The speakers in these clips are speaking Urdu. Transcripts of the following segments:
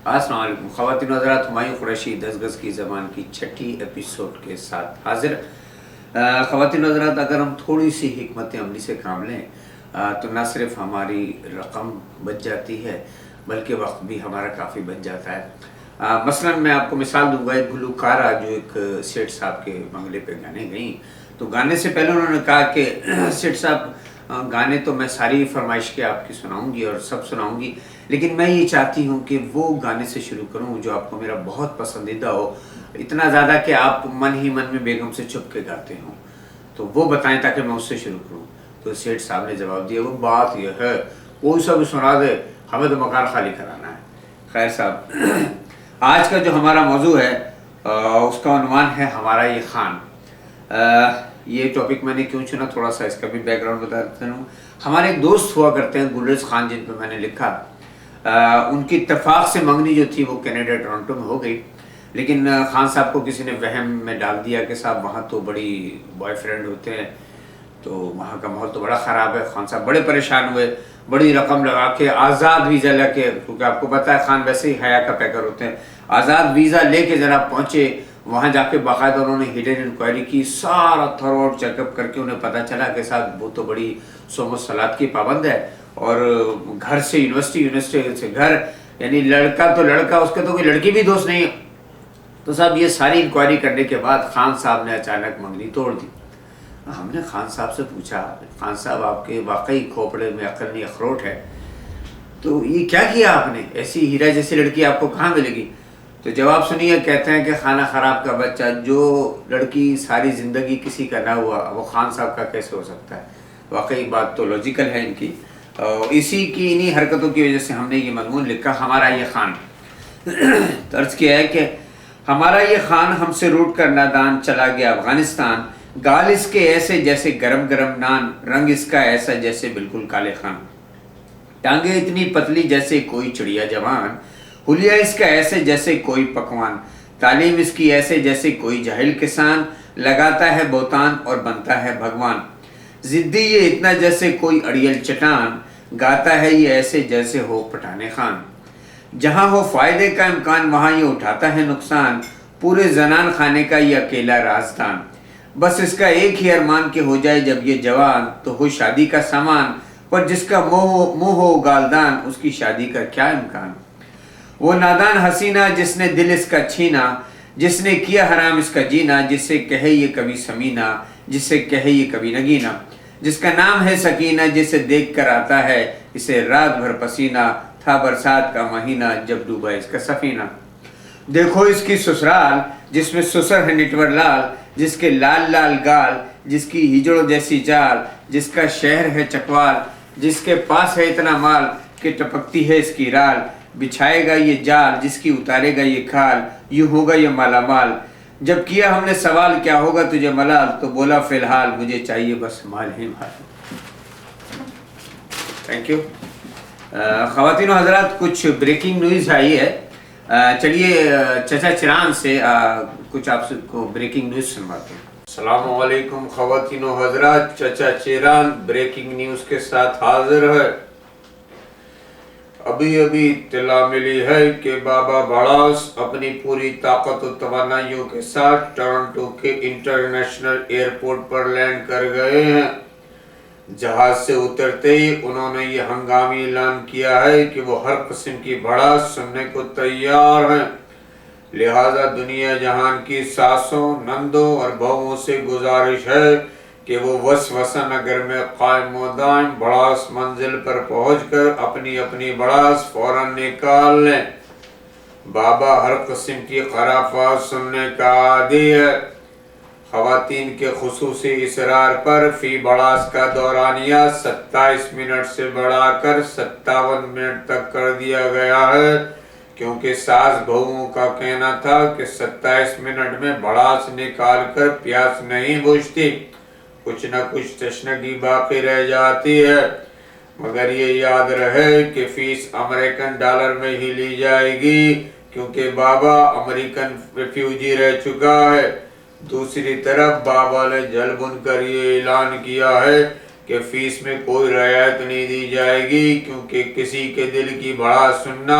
السلام علیکم خواتین و حضرات، ہمایوں قریشی 10 گز کی زبان کی چھٹی ایپیسوڈ کے ساتھ حاضر۔ خواتین و حضرات، اگر ہم تھوڑی سی حکمت عملی سے کام لیں تو نہ صرف ہماری رقم بچ جاتی ہے بلکہ وقت بھی ہمارا کافی بچ جاتا ہے۔ مثلا میں آپ کو مثال دوں گا، ایک گلوکارہ جو ایک سیٹھ صاحب کے بنگلے پہ گانے گئیں، تو گانے سے پہلے انہوں نے کہا کہ سیٹھ صاحب گانے تو میں ساری فرمائش کے آپ کی سناؤں گی اور سب سناؤں گی، لیکن میں یہ چاہتی ہوں کہ وہ گانے سے شروع کروں جو آپ کو میرا بہت پسندیدہ ہو، اتنا زیادہ کہ آپ من ہی من میں بیگم سے چھپ کے گاتے ہوں، تو وہ بتائیں تاکہ میں اس سے شروع کروں۔ تو سیٹھ صاحب نے جواب دیا، وہ بات یہ ہے کوئی سا بھی سنا دے، ہمیں تو مکان خالی کرانا ہے۔ خیر صاحب، آج کا جو ہمارا موضوع ہے اس کا عنوان ہے ہمارا یہ خان۔ یہ ٹاپک میں نے کیوں چنا، تھوڑا سا اس کا بھی بیک گراؤنڈ بتا دیتا ہوں۔ ہمارے ایک دوست ہوا کرتے ہیں گلریز خان، جن پہ میں نے لکھا، ان کی اتفاق سے منگنی جو تھی وہ کینیڈا ٹورنٹو میں ہو گئی، لیکن خان صاحب کو کسی نے وہم میں ڈال دیا کہ صاحب وہاں تو بڑی بوائے فرینڈ ہوتے ہیں، تو وہاں کا ماحول تو بڑا خراب ہے۔ خان صاحب بڑے پریشان ہوئے، بڑی رقم لگا کے آزاد ویزا لے کے، کیونکہ آپ کو پتہ ہے خان ویسے ہی حیا کا پیکر ہوتے ہیں، آزاد ویزا لے کے جناب پہنچے وہاں۔ جا کے باقاعدہ انہوں نے ہڈن انکوائری کی، سارا تھرو آؤٹ چیک اپ کر کے انہیں پتہ چلا کہ صاحب وہ تو بڑی صوم و صلات کی پابند ہے، اور گھر سے یونیورسٹی سے گھر، یعنی لڑکا تو لڑکا، اس کے تو کوئی لڑکی بھی دوست نہیں ہے۔ تو صاحب یہ ساری انکوائری کرنے کے بعد خان صاحب نے اچانک منگنی توڑ دی۔ ہم نے خان صاحب سے پوچھا، خان صاحب آپ کے واقعی کھوپڑے میں عقل نہیں اخروٹ ہے، تو یہ کیا کیا آپ نے، ایسی ہیرا جیسی لڑکی آپ کو کہاں ملے گی؟ تو جواب سنیے، کہتے ہیں کہ خانہ خراب کا بچہ، جو لڑکی ساری زندگی کسی کا نہ ہوا وہ خان صاحب کا کیسے ہو سکتا ہے؟ واقعی بات تو لاجیکل ہے ان کی، اسی کی انہی حرکتوں کی وجہ سے ہم نے یہ مضمون لکھا، ہمارا یہ خان۔ طرز کیا ہے کہ ہمارا یہ خان ہم سے روٹ کر نادان چلا گیا افغانستان، گال اس کے ایسے جیسے گرم گرم نان، رنگ اس کا ایسا جیسے بالکل کالے خان، ٹانگیں اتنی پتلی جیسے کوئی چڑیا جوان، حلیہ اس کا ایسے جیسے کوئی پکوان، تعلیم اس کی ایسے جیسے کوئی جاہل کسان، لگاتا ہے بہتان اور بنتا ہے بھگوان، ضدی یہ اتنا جیسے کوئی اڑیل چٹان، گاتا ہے یہ ایسے جیسے ہو پٹھانے خان، جہاں ہو فائدے کا امکان وہاں یہ اٹھاتا ہے نقصان، پورے زنان خانے کا یہ اکیلا رازدان، بس اس کا ایک ہی ارمان کہ ہو جائے جب یہ جوان تو ہو شادی کا سامان، پر جس کا منہ ہو گالدان اس کی شادی کا کیا امکان، وہ نادان حسینہ جس نے دل اس کا چھینا، جس نے کیا حرام اس کا جینا، جس سے کہے یہ کبھی سمینہ، جس سے کہے یہ کبھی نگینہ، جس کا نام ہے سکینہ، جسے دیکھ کر آتا ہے اسے رات بھر پسینہ، تھا برسات کا مہینہ جب ڈوبا اس کا سفینہ، دیکھو اس کی سسرال جس میں سسر ہے نٹور لال، جس کے لال لال گال، جس کی ہجڑوں جیسی چال، جس کا شہر ہے چکوال، جس کے پاس ہے اتنا مال کہ ٹپکتی ہے اس کی رال، بچھائے گا یہ جال جس کی اتارے گا یہ کھال، یوں ہوگا یہ مالا مال، جب کیا ہم نے سوال کیا ہوگا تجھے ملال، تو بولا فی الحال مجھے چاہیے بس مال ہی مال۔ Thank you. خواتین و حضرات، کچھ بریکنگ نیوز آئی ہے، چلیے چچا چران سے کچھ آپ کو بریکنگ نیوز سنواتے ہیں۔ السلام علیکم خواتین و حضرات، چچا چران بریکنگ نیوز کے ساتھ حاضر ہے۔ ابھی اطلاع ملی ہے کہ بابا بھڑاس اپنی پوری طاقت و توانائیوں کے ساتھ ٹورنٹو کے انٹرنیشنل ایئرپورٹ پر لینڈ کر گئے ہیں۔ جہاز سے اترتے ہی انہوں نے یہ ہنگامی اعلان کیا ہے کہ وہ ہر قسم کی بھڑاس سننے کو تیار ہیں، لہذا دنیا جہان کی ساسوں، نندوں اور بہوؤں سے گزارش ہے کہ وہ وسوسہ نگر میں قائم و دائم بڑاس منزل پر پہنچ کر اپنی اپنی بڑاس فوراً نکال لیں۔ بابا ہر قسم کی خرافات سننے کا عادی ہے۔ خواتین کے خصوصی اصرار پر فی بڑاس کا دورانیہ 27 منٹ سے بڑھا کر 57 منٹ تک کر دیا گیا ہے، کیونکہ ساس بہوؤں کا کہنا تھا کہ 27 منٹ میں بڑاس نکال کر پیاس نہیں بجھتی، کچھ نہ کچھ تشنگی باقی رہ جاتی ہے، مگر یہ یاد رہے کہ فیس امریکن ڈالر میں ہی لی جائے گی، کیونکہ بابا امریکن ریفیوجی رہ چکا ہے۔ دوسری طرف بابا نے جل بن کر یہ اعلان کیا ہے کہ فیس میں کوئی رعایت نہیں دی جائے گی، کیونکہ کسی کے دل کی بڑاس سننا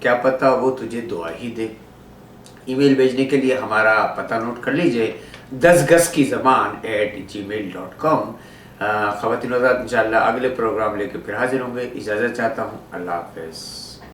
کیا پتہ وہ تجھے دعا ہی دے۔ ای میل بھیجنے کے لیے ہمارا پتہ نوٹ کر لیجئے 10 گز کی زبان @gmail.com۔ خواتین و حضرات انشاءاللہ اگلے پروگرام لے کے پھر حاضر ہوں گے، اجازت چاہتا ہوں، اللہ حافظ۔